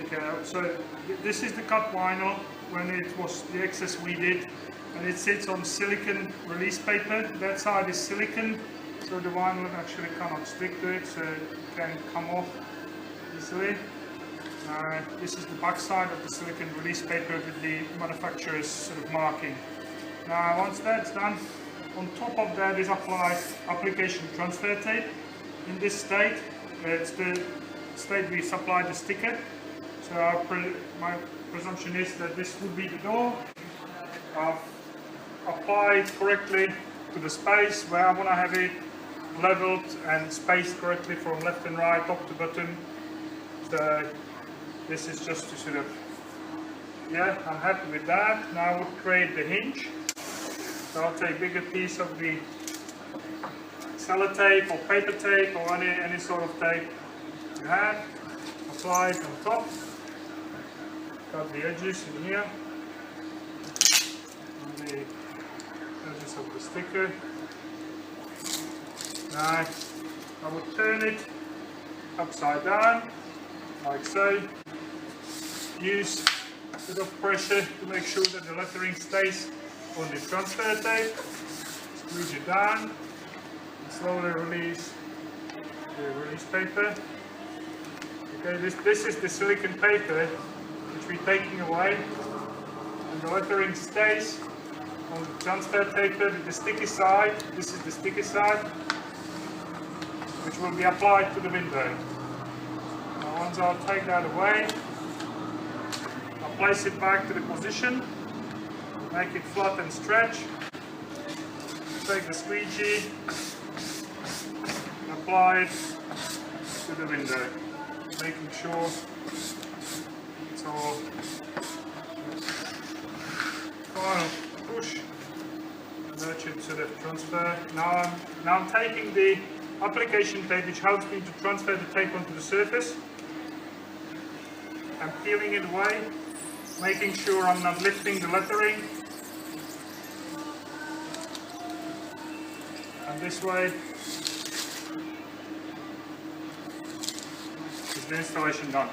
Okay, so this is the cut vinyl when it was the excess we did, and it sits on silicon release paper. That side is silicon, so the vinyl actually cannot stick to it, so it can come off easily. This is the back side of the silicon release paper with the manufacturer's sort of marking. Now once that's done, on top of that is applied application transfer tape. In this state, it's the state we supply the sticker. So my presumption is that this would be the door. Applied correctly to the space where I want to have it leveled and spaced correctly from left and right, top to bottom. So this is just to sort of, yeah, I'm happy with that. Now I would create the hinge. So I'll take a bigger piece of the sellotape or paper tape or any sort of tape you have. Apply it on top. Cut the edges in here. On the edges of the sticker. Now I would turn it upside down, like so. Use a bit of pressure to make sure that the lettering stays on the transfer tape. Squeeze it down and slowly release the release paper. Okay, this is the silicon paper which we're taking away, and the lettering stays on the transfer paper with the sticky side. This is the sticky side which will be applied to the window. Now once I'll take that away, I'll place it back to the position, make it flat and stretch, take the squeegee, and apply it to the window, making sure it's all final push, and that should sort of transfer. Now I'm taking the application tape which helps me to transfer the tape onto the surface. I'm peeling it away, making sure I'm not lifting the lettering. And this way is the installation done.